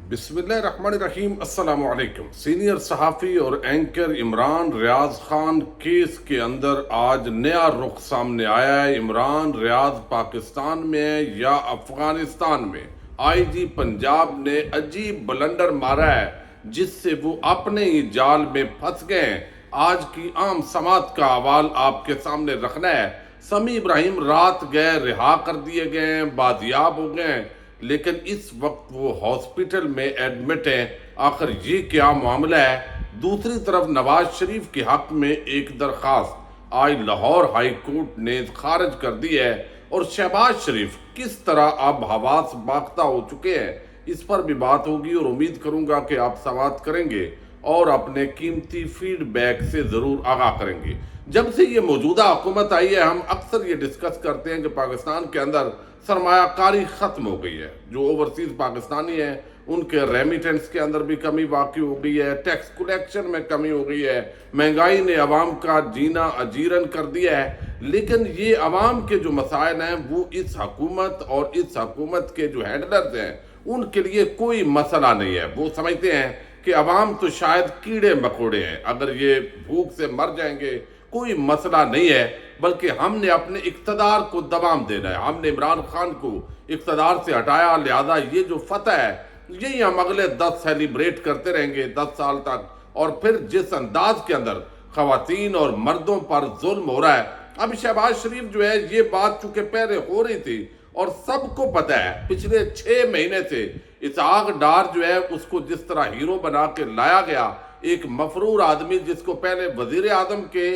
بسم اللہ الرحمن الرحیم۔ السلام علیکم۔ سینئر صحافی اور اینکر عمران ریاض خان کیس کے اندر آج نیا رخ سامنے آیا ہے۔ عمران ریاض پاکستان میں ہے یا افغانستان میں؟ آئی جی پنجاب نے عجیب بلنڈر مارا ہے جس سے وہ اپنے ہی جال میں پھنس گئے ہیں۔ آج کی عام سماعت کا احوال آپ کے سامنے رکھنا ہے۔ سمیع ابراہیم رات گئے، رہا کر دیے گئے ہیں، بازیاب ہو گئے ہیں، لیکن اس وقت وہ ہاسپٹل میں ایڈمٹ ہیں۔ آخر یہ کیا معاملہ ہے؟ دوسری طرف نواز شریف کے حق میں ایک درخواست آج لاہور ہائی کورٹ نے خارج کر دی ہے، اور شہباز شریف کس طرح اب حواس باختہ ہو چکے ہیں، اس پر بھی بات ہوگی، اور امید کروں گا کہ آپ سماعت کریں گے اور اپنے قیمتی فیڈ بیک سے ضرور آگاہ کریں گے۔ جب سے یہ موجودہ حکومت آئی ہے، ہم اکثر یہ ڈسکس کرتے ہیں کہ پاکستان کے اندر سرمایہ کاری ختم ہو گئی ہے۔ جو اوورسیز پاکستانی ہیں ان کے ریمیٹنس کے اندر بھی کمی واقع ہو گئی ہے، ٹیکس کلیکشن میں کمی ہو گئی ہے، مہنگائی نے عوام کا جینا اجیرن کر دیا ہے۔ لیکن یہ عوام کے جو مسائل ہیں وہ اس حکومت اور اس حکومت کے جو ہینڈلرز ہیں ان کے لیے کوئی مسئلہ نہیں ہے۔ وہ سمجھتے ہیں کہ عوام تو شاید کیڑے مکوڑے ہیں، اگر یہ بھوک سے مر جائیں گے کوئی مسئلہ نہیں ہے، بلکہ ہم نے اپنے اقتدار کو دوام دینا ہے۔ ہم نے عمران خان کو اقتدار سے ہٹایا، لہذا یہ جو فتح ہے یہی ہم اگلے 10 سیلیبریٹ کرتے رہیں گے 10 سال تک۔ اور پھر جس انداز کے اندر خواتین اور مردوں پر ظلم ہو رہا ہے، اب شہباز شریف جو ہے یہ بات چونکہ پہلے ہو رہی تھی اور سب کو پتہ ہے، پچھلے 6 مہینے سے اسحاق ڈار جو ہے اس کو جس طرح ہیرو بنا کے لایا گیا، ایک مفرور آدمی جس کو پہلے وزیر اعظم کے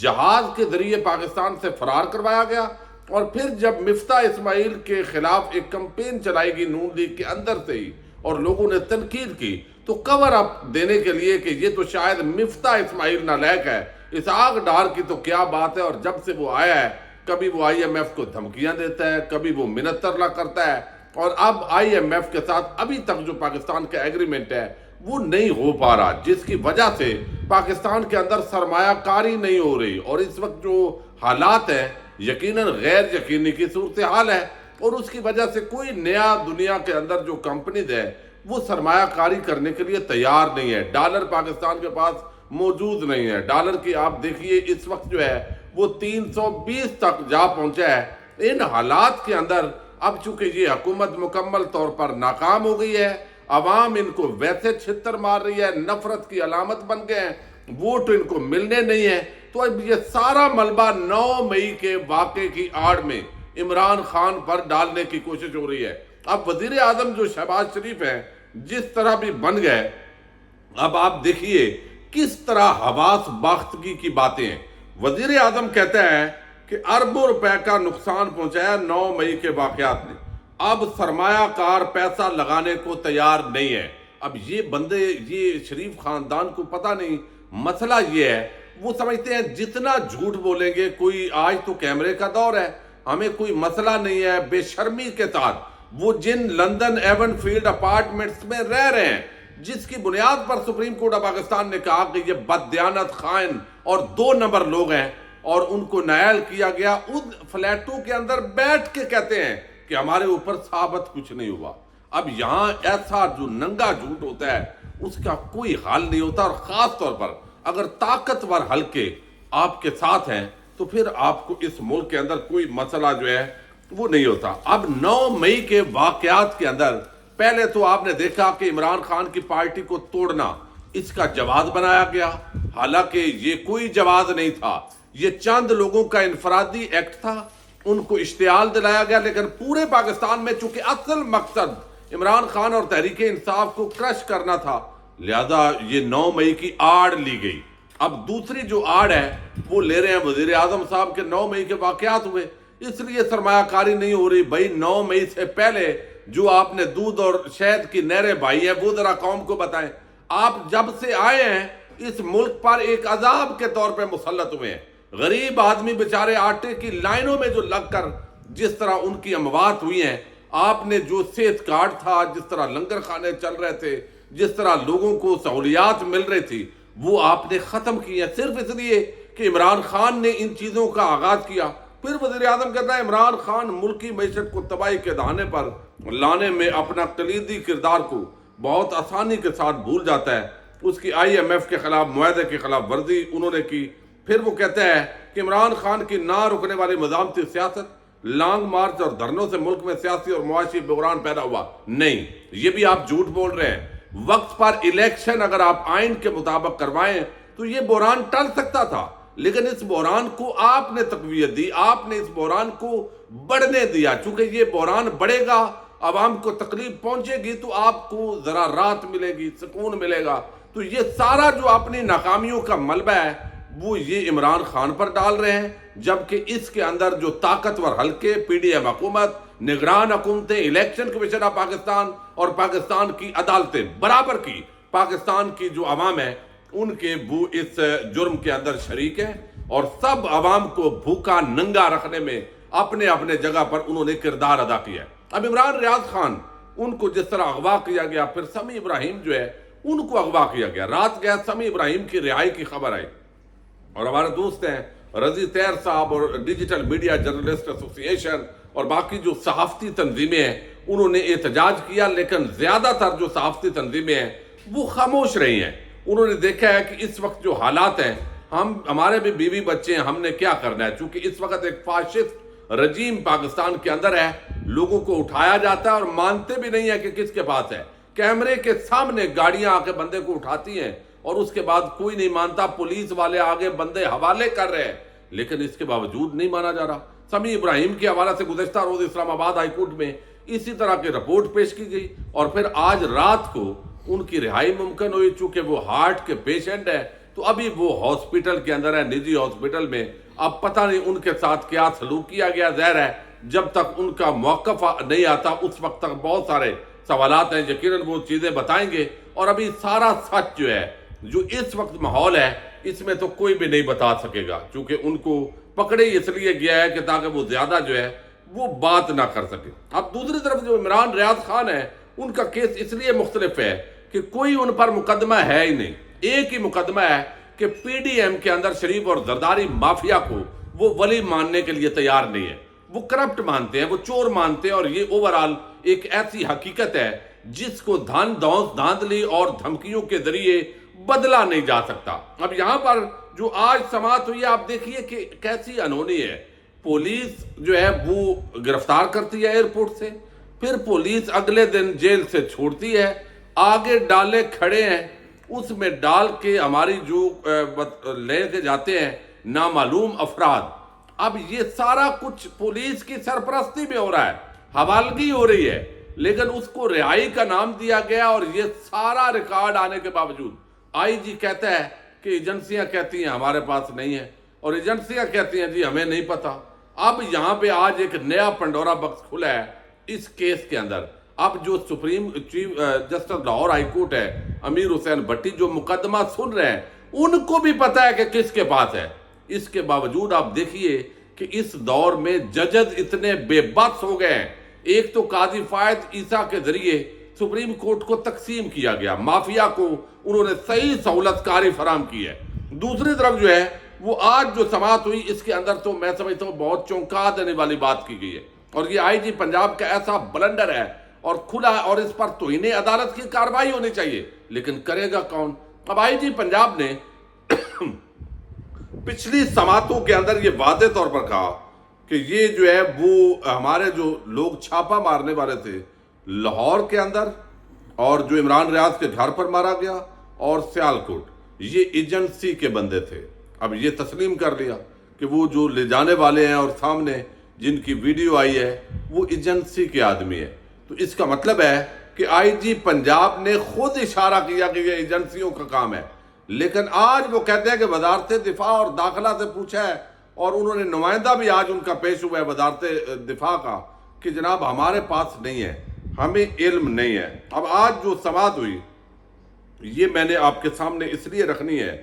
جہاز کے ذریعے پاکستان سے فرار کروایا گیا، اور پھر جب مفتاح اسماعیل کے خلاف ایک کمپین چلائی گئی نون لیگ کے اندر سے ہی اور لوگوں نے تنقید کی، تو کور اپ دینے کے لیے کہ یہ تو شاید مفتاح اسماعیل نالائق ہے، اسحاق ڈار کی تو کیا بات ہے۔ اور جب سے وہ آیا ہے کبھی وہ آئی ایم ایف کو دھمکیاں دیتا ہے، کبھی وہ منت ترلا کرتا ہے، اور اب آئی ایم ایف کے ساتھ ابھی تک جو پاکستان کا ایگریمنٹ ہے وہ نہیں ہو پا رہا، جس کی وجہ سے پاکستان کے اندر سرمایہ کاری نہیں ہو رہی، اور اس وقت جو حالات ہیں یقیناً غیر یقینی کی صورتحال ہے، اور اس کی وجہ سے کوئی نیا دنیا کے اندر جو کمپنیز ہے وہ سرمایہ کاری کرنے کے لیے تیار نہیں ہے۔ ڈالر پاکستان کے پاس موجود نہیں ہے، ڈالر کی آپ دیکھیے اس وقت جو ہے وہ 320 تک جا پہنچا ہے۔ ان حالات کے اندر اب چونکہ یہ حکومت مکمل طور پر ناکام ہو گئی ہے، عوام ان کو ویسے چھتر مار رہی ہے، نفرت کی علامت بن گئے ہیں، ووٹ ان کو ملنے نہیں ہیں، تو اب یہ سارا ملبہ 9 مئی کے واقعے کی آڑ میں عمران خان پر ڈالنے کی کوشش ہو رہی ہے۔ اب وزیر اعظم جو شہباز شریف ہیں جس طرح بھی بن گئے، اب آپ دیکھیے کس طرح حواس باختگی کی باتیں ہیں۔ وزیر اعظم کہتا ہے کہ اربوں روپے کا نقصان پہنچایا 9 مئی کے واقعات نے، اب سرمایہ کار پیسہ لگانے کو تیار نہیں ہے۔ اب یہ بندے، یہ شریف خاندان کو پتہ نہیں، مسئلہ یہ ہے وہ سمجھتے ہیں جتنا جھوٹ بولیں گے، کوئی آج تو کیمرے کا دور ہے، ہمیں کوئی مسئلہ نہیں ہے۔ بے شرمی کے ساتھ وہ جن لندن ایون فیلڈ اپارٹمنٹس میں رہ رہے ہیں، جس کی بنیاد پر سپریم کورٹ آف پاکستان نے کہا کہ یہ بددیانت، خائن اور 2 نمبر لوگ ہیں، اور ان کو نائل کیا گیا، ان فلیٹوں کے اندر بیٹھ کے کہتے ہیں کہ ہمارے اوپر ثابت کچھ نہیں ہوا۔ اب یہاں ایسا جو ننگا جھوٹ ہوتا ہے اس کا کوئی حل نہیں ہوتا، اور خاص طور پر اگر طاقتور حلقے آپ کے ساتھ ہیں تو پھر آپ کو اس ملک کے اندر کوئی مسئلہ جو ہے وہ نہیں ہوتا۔ اب 9 مئی کے واقعات کے اندر پہلے تو آپ نے دیکھا کہ عمران خان کی پارٹی کو توڑنا اس کا جواز بنایا گیا، حالانکہ یہ کوئی جواز نہیں تھا، یہ چند لوگوں کا انفرادی ایکٹ تھا، ان کو اشتعال دلایا گیا، لیکن پورے پاکستان میں چونکہ اصل مقصد عمران خان اور تحریک انصاف کو کرش کرنا تھا، لہذا یہ 9 مئی کی آڑ لی گئی۔ اب دوسری جو آڑ ہے وہ لے رہے ہیں وزیر اعظم صاحب کے 9 مئی کے واقعات ہوئے، اس لیے سرمایہ کاری نہیں ہو رہی۔ بھائی 9 مئی سے پہلے جو آپ نے دودھ اور شہد کی نہریں بہائی ہیں وہ ذرا قوم کو بتائیں۔ آپ جب سے آئے ہیں اس ملک پر ایک عذاب کے طور پہ مسلط ہوئے ہیں، غریب آدمی بیچارے آٹے کی لائنوں میں جو لگ کر جس طرح ان کی اموات ہوئی ہیں، آپ نے جو صحت کارڈ تھا، جس طرح لنگر خانے چل رہے تھے، جس طرح لوگوں کو سہولیات مل رہی تھی، وہ آپ نے ختم کی ہیں، صرف اس لیے کہ عمران خان نے ان چیزوں کا آغاز کیا۔ پھر وزیر اعظم کہتا ہے عمران خان ملکی معیشت کو تباہی کے دہانے پر لانے میں اپنا کلیدی کردار کو بہت آسانی کے ساتھ بھول جاتا ہے. اس کی IMF کے خلاف معاہدے کی خلاف ورزی انہوں نے کی. پھر وہ کہتا ہے کہ عمران خان کی نہ رکنے والی مزاحمتی سیاست، لانگ مارچ اور دھرنوں سے ملک میں سیاسی اور معاشی بحران پیدا ہوا. نہیں، یہ بھی آپ جھوٹ بول رہے ہیں. وقت پر الیکشن اگر آپ آئین کے مطابق کروائیں تو یہ بحران ٹل سکتا تھا، لیکن اس بحران کو آپ نے تقویت دی، آپ نے اس بحران کو بڑھنے دیا. چونکہ یہ بحران بڑھے گا، عوام کو تکلیف پہنچے گی، تو آپ کو ذرا راحت ملے گی، سکون ملے گا. تو یہ سارا جو اپنی ناکامیوں کا ملبہ ہے وہ یہ عمران خان پر ڈال رہے ہیں، جبکہ اس کے اندر جو طاقتور حلقے، PDM حکومت، نگران حکومتیں، الیکشن کمیشن آف پاکستان اور پاکستان کی عدالتیں برابر کی پاکستان کی جو عوام ہے ان کے وہ اس جرم کے اندر شریک ہیں، اور سب عوام کو بھوکا ننگا رکھنے میں اپنے اپنے جگہ پر انہوں نے کردار ادا کیا ہے. اب عمران ریاض خان، ان کو جس طرح اغوا کیا گیا، پھر سمیع ابراہیم جو ہے ان کو اغوا کیا گیا. رات گیا سمیع ابراہیم کی رہائی کی خبر آئی، اور ہمارے دوست ہیں رضی طاہر صاحب اور ڈیجیٹل میڈیا جرنلسٹ ایسوسی ایشن اور باقی جو صحافتی تنظیمیں ہیں انہوں نے احتجاج کیا، لیکن زیادہ تر جو صحافتی تنظیمیں ہیں وہ خاموش رہی ہیں. انہوں نے دیکھا ہے کہ اس وقت جو حالات ہیں، ہمارے بھی بیوی بچے ہیں، ہم نے کیا کرنا ہے. چونکہ اس وقت ایک فاشسٹ رجیم پاکستان کے اندر ہے، لوگوں کو اٹھایا جاتا ہے اور مانتے بھی نہیں ہے کہ کس کے پاس ہے. کیمرے کے سامنے گاڑیاں آ کے بندے کو اٹھاتی ہیں اور اس کے بعد کوئی نہیں مانتا. پولیس والے آگے بندے حوالے کر رہے ہیں، لیکن اس کے باوجود نہیں مانا جا رہا. سمیع ابراہیم کے حوالے سے گزشتہ روز اسلام آباد ہائی کورٹ میں اسی طرح کی رپورٹ پیش کی گئی، اور پھر آج رات کو ان کی رہائی ممکن ہوئی. چونکہ وہ ہارٹ کے پیشنٹ ہے تو ابھی وہ ہاسپٹل کے اندر ہے، نجی ہاسپٹل میں. اب پتہ نہیں ان کے ساتھ کیا سلوک کیا گیا. ظاہر ہے جب تک ان کا موقف نہیں آتا اس وقت تک بہت سارے سوالات ہیں، یقیناً وہ چیزیں بتائیں گے. اور ابھی سارا سچ جو ہے، جو اس وقت ماحول ہے، اس میں تو کوئی بھی نہیں بتا سکے گا، چونکہ ان کو پکڑے اس لیے گیا ہے کہ تاکہ وہ زیادہ جو ہے وہ بات نہ کر سکے. اب دوسری طرف جو عمران ریاض خان ہے، ان کا کیس اس لیے مختلف ہے کہ کوئی ان پر مقدمہ ہے ہی نہیں. ایک ہی مقدمہ ہے کہ PDM کے اندر شریف اور زرداری مافیا کو وہ ولی ماننے کے لیے تیار نہیں ہے. وہ کرپٹ مانتے ہیں، وہ چور مانتے ہیں، اور یہ اوورال ایک ایسی حقیقت ہے جس کو دھاندلی اور دھمکیوں کے ذریعے بدلا نہیں جا سکتا. اب یہاں پر جو آج سماعت ہوئی ہے، آپ دیکھیے کہ کیسی انہونی ہے. پولیس جو ہے وہ گرفتار کرتی ہے ایئرپورٹ سے، پھر پولیس اگلے دن جیل سے چھوڑتی ہے. آگے ڈالے کھڑے ہیں، اس میں ڈال کے ہماری جو لے کے جاتے ہیں نامعلوم افراد. اب یہ سارا کچھ پولیس کی سرپرستی میں ہو رہا ہے، حوالگی ہو رہی ہے، لیکن اس کو رہائی کا نام دیا گیا. اور یہ سارا ریکارڈ آنے کے باوجود IG کہتا ہے کہ ایجنسیاں کہتی ہیں ہمارے پاس نہیں ہے، اور ایجنسیاں کہتی ہیں جی ہمیں نہیں پتا. اب یہاں پہ آج ایک نیا پنڈورا باکس کھلا ہے اس کیس کے اندر. اب جو supreme chief justice Lahore high court ہے امیر حسین بھٹی، جو مقدمہ سن رہے ہیں، ان کو بھی پتا ہے کہ کس کے پاس ہے. اس کے باوجود آپ دیکھیے کہ اس دور میں ججز اتنے بے بس ہو گئے ہیں. ایک تو قاضی فائد عیسیٰ کے ذریعے سپریم کورٹ کو تقسیم کیا گیا، مافیا کو انہوں نے صحیح سہولت کاری فراہم کی ہے. دوسری طرف جو ہے وہ آج جو سماعت ہوئی، اس کے اندر تو میں سمجھتا ہوں بہت چونکا دینے والی بات کی گئی ہے. اور یہ IG پنجاب کا ایسا بلنڈر ہے اور کھلا ہے، اور اس پر توہین عدالت کی کارروائی ہونی چاہیے، لیکن کرے گا کون؟ اب IG پنجاب نے پچھلی سماعتوں کے اندر یہ واضح طور پر کہا کہ یہ جو ہے وہ ہمارے جو لوگ چھاپا مارنے والے تھے لاہور کے اندر، اور جو عمران ریاض کے گھر پر مارا گیا، اور سیالکوٹ، یہ ایجنسی کے بندے تھے. اب یہ تسلیم کر لیا کہ وہ جو لے جانے والے ہیں اور سامنے جن کی ویڈیو آئی ہے وہ ایجنسی کے آدمی ہے. تو اس کا مطلب ہے کہ IG پنجاب نے خود اشارہ کیا کہ یہ ایجنسیوں کا کام ہے. لیکن آج وہ کہتے ہیں کہ وزارت دفاع اور داخلہ سے پوچھا ہے، اور انہوں نے نمائندہ بھی آج ان کا پیش ہوا ہے وزارت دفاع کا کہ جناب ہمارے پاس نہیں ہے، ہمیں علم نہیں ہے. اب آج جو سماعت ہوئی یہ میں نے آپ کے سامنے اس لیے رکھنی ہے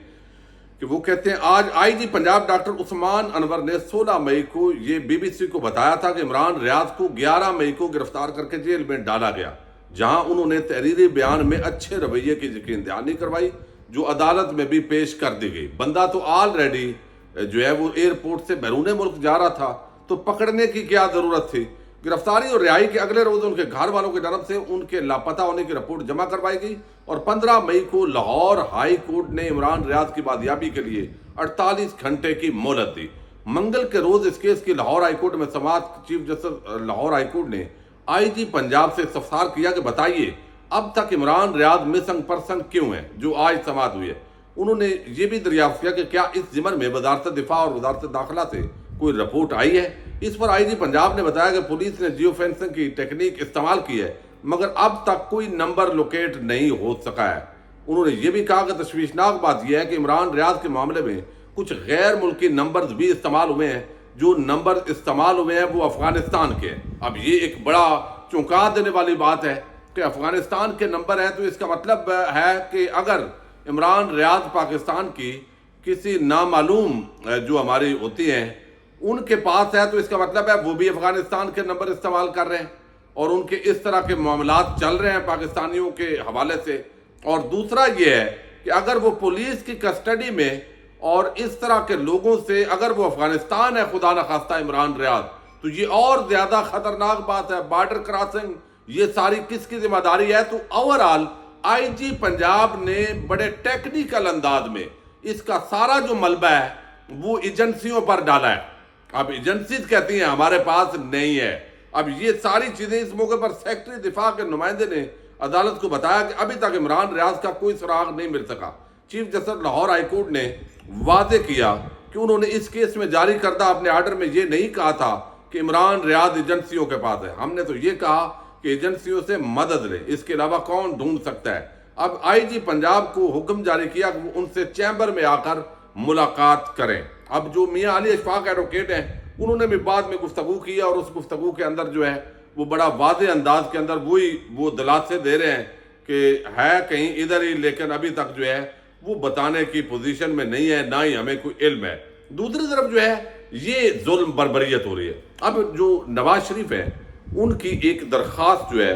کہ وہ کہتے ہیں آج IG پنجاب ڈاکٹر عثمان انور نے 16 مئی کو یہ BBC کو بتایا تھا کہ عمران ریاض کو 11 مئی کو گرفتار کر کے جیل میں ڈالا گیا، جہاں انہوں نے تحریری بیان میں اچھے رویے کی یقین دہانی کروائی جو عدالت میں بھی پیش کر دی گئی. بندہ تو آلریڈی جو ہے وہ ایئرپورٹ سے بیرون ملک جا رہا تھا، تو پکڑنے کی کیا ضرورت تھی؟ گرفتاری اور رہائی کے اگلے روز ان کے گھر والوں کی طرف سے ان کے لاپتہ ہونے کی رپورٹ جمع کروائی گئی اور 15 مئی کو لاہور ہائی کورٹ نے عمران ریاض کی بازیابی کے لیے 48 گھنٹے کی مہلت دی۔ منگل کے روز اس کیس کی لاہور ہائی کورٹ میں سماعت chief justice Lahore high court نے آئی جی پنجاب سے استفسار کیا کہ بتائیے اب تک عمران ریاض مسنگ پرسن کیوں ہے، جو آج سماعت ہوئی ہے۔ انہوں نے یہ بھی دریافت کیا کہ کیا اس ضمن میں وزارت دفاع اور وزارت داخلہ سے کوئی رپورٹ آئی ہے۔ اس پر آئی جی پنجاب نے بتایا کہ پولیس نے جیو فینسنگ کی ٹیکنیک استعمال کی ہے مگر اب تک کوئی نمبر لوکیٹ نہیں ہو سکا ہے۔ انہوں نے یہ بھی کہا کہ تشویشناک بات یہ ہے کہ عمران ریاض کے معاملے میں کچھ غیر ملکی نمبرز بھی استعمال ہوئے ہیں، جو نمبر استعمال ہوئے ہیں وہ افغانستان کے ہیں۔ اب یہ ایک بڑا چونکا دینے والی بات ہے کہ افغانستان کے نمبر ہیں، تو اس کا مطلب ہے کہ اگر عمران ریاض پاکستان کی کسی نامعلوم جو ہماری ہوتی ہیں ان کے پاس ہے، تو اس کا مطلب ہے وہ بھی افغانستان کے نمبر استعمال کر رہے ہیں اور ان کے اس طرح کے معاملات چل رہے ہیں پاکستانیوں کے حوالے سے۔ اور دوسرا یہ ہے کہ اگر وہ پولیس کی کسٹڈی میں اور اس طرح کے لوگوں سے اگر وہ افغانستان ہے خدا نخواستہ عمران ریاض، تو یہ اور زیادہ خطرناک بات ہے۔ بارڈر کراسنگ یہ ساری کس کی ذمہ داری ہے؟ تو اوورآل آئی جی پنجاب نے بڑے ٹیکنیکل انداز میں اس کا سارا جو ملبہ ہے وہ ایجنسیوں پر ڈالا ہے۔ اب ایجنسیز کہتی ہیں ہمارے پاس نہیں ہے۔ اب یہ ساری چیزیں اس موقع پر سیکرٹری دفاع کے نمائندے نے عدالت کو بتایا کہ ابھی تک عمران ریاض کا کوئی سراغ نہیں مل سکا۔ Chief justice Lahore high court نے واضح کیا کہ انہوں نے اس کیس میں جاری کردہ اپنے آرڈر میں یہ نہیں کہا تھا کہ عمران ریاض ایجنسیوں کے پاس ہے، ہم نے تو یہ کہا کہ ایجنسیوں سے مدد لے، اس کے علاوہ کون ڈھونڈ سکتا ہے۔ اب آئی جی پنجاب کو حکم جاری کیا کہ وہ ان سے چیمبر میں آ کر ملاقات کریں۔ اب جو میاں علی اشفاق ایڈوکیٹ ہیں انہوں نے بھی بعد میں گفتگو کی اور اس گفتگو کے اندر جو ہے وہ بڑا واضح انداز کے اندر وہ دلاسے دے رہے ہیں کہ ہے کہیں ادھر ہی، لیکن ابھی تک جو ہے وہ بتانے کی پوزیشن میں نہیں ہے، نہ ہی ہمیں کوئی علم ہے۔ دوسری طرف جو ہے یہ ظلم بربریت ہو رہی ہے۔ اب جو نواز شریف ہیں ان کی ایک درخواست جو ہے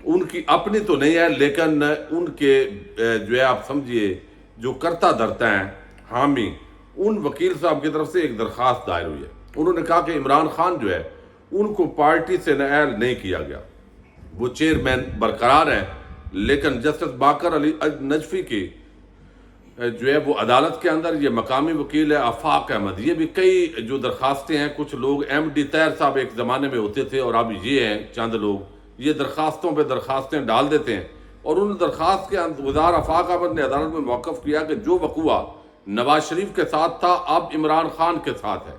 ان کی اپنی تو نہیں ہے، لیکن ان کے جو ہے آپ سمجھیے جو کرتا دھرتا ہیں حامی، ان وکیل صاحب کی طرف سے ایک درخواست دائر ہوئی ہے۔ انہوں نے کہا کہ عمران خان جو ہے ان کو پارٹی سے نائل نہیں کیا گیا، وہ چیئرمین برقرار ہیں، لیکن جسٹس باقر علی نجفی کی جو ہے وہ عدالت کے اندر یہ مقامی وکیل ہے آفاق احمد، یہ بھی کئی جو درخواستیں ہیں، کچھ لوگ ایم ڈی طاہر صاحب ایک زمانے میں ہوتے تھے اور اب یہ ہیں چند لوگ، یہ درخواستوں پہ درخواستیں ڈال دیتے ہیں، اور ان درخواست کے گزار آفاق احمد نے عدالت میں موقف کیا کہ جو وقوع نواز شریف کے ساتھ تھا اب عمران خان کے ساتھ ہے،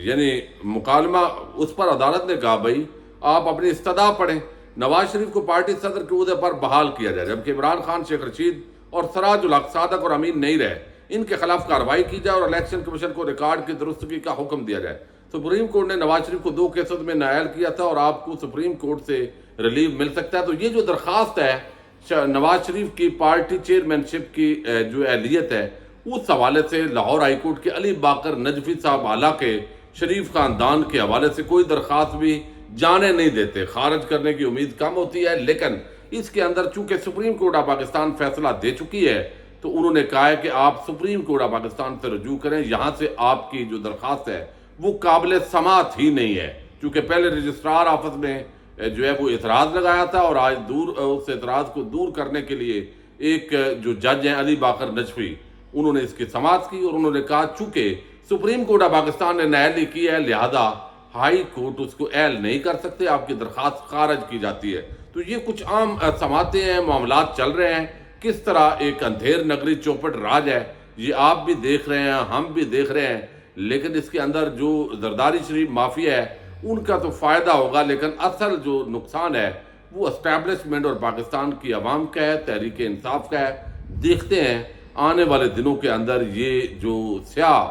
یعنی مکالمہ اس پر عدالت نے کہا بھائی آپ اپنی استدعا پڑھیں، نواز شریف کو پارٹی صدر کے عہدے پر بحال کیا جائے، جبکہ عمران خان، شیخ رشید اور سراج الحق صادق اور امین نہیں رہے، ان کے خلاف کارروائی کی جائے اور الیکشن کمیشن کو ریکارڈ کی درستگی کا حکم دیا جائے۔ سپریم کورٹ نے نواز شریف کو 2 کیسز میں نائل کیا تھا اور آپ کو سپریم کورٹ سے ریلیو مل سکتا ہے۔ تو یہ جو درخواست ہے نواز شریف کی پارٹی چیئرمین شپ کی جو اہلیت ہے، اس حوالے سے لاہور ہائی کورٹ کے علی باقر نجفی صاحب حالانکہ شریف خاندان کے حوالے سے کوئی درخواست بھی جانے نہیں دیتے، خارج کرنے کی امید کم ہوتی ہے، لیکن اس کے اندر چونکہ سپریم کورٹ آف پاکستان فیصلہ دے چکی ہے تو انہوں نے کہا ہے کہ آپ سپریم کورٹ آف پاکستان سے رجوع کریں، یہاں سے آپ کی جو درخواست ہے وہ قابل سماعت ہی نہیں ہے، چونکہ پہلے رجسٹرار آفس میں جو ہے وہ اعتراض لگایا تھا اور آج اس اعتراض کو دور کرنے کے لیے ایک جو جج ہیں علی باقر نجفی، انہوں نے اس کی سماعت کی اور انہوں نے کہا چونکہ سپریم کورٹ آف پاکستان نے نائل کی ہے لہذا ہائی کورٹ اس کو اہل نہیں کر سکتے، آپ کی درخواست خارج کی جاتی ہے۔ تو یہ کچھ عام سماعتیں ہیں، معاملات چل رہے ہیں، کس طرح ایک اندھیر نگری چوپٹ راج ہے، یہ آپ بھی دیکھ رہے ہیں، ہم بھی دیکھ رہے ہیں، لیکن اس کے اندر جو زرداری شریف مافیا ہے ان کا تو فائدہ ہوگا، لیکن اصل جو نقصان ہے وہ اسٹیبلشمنٹ اور پاکستان کی عوام کا ہے، تحریک انصاف کا ہے۔ دیکھتے ہیں آنے والے دنوں کے اندر یہ جو سیاہ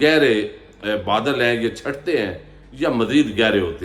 گہرے بادل ہیں یہ چھٹتے ہیں یا مزید گہرے ہوتے ہیں۔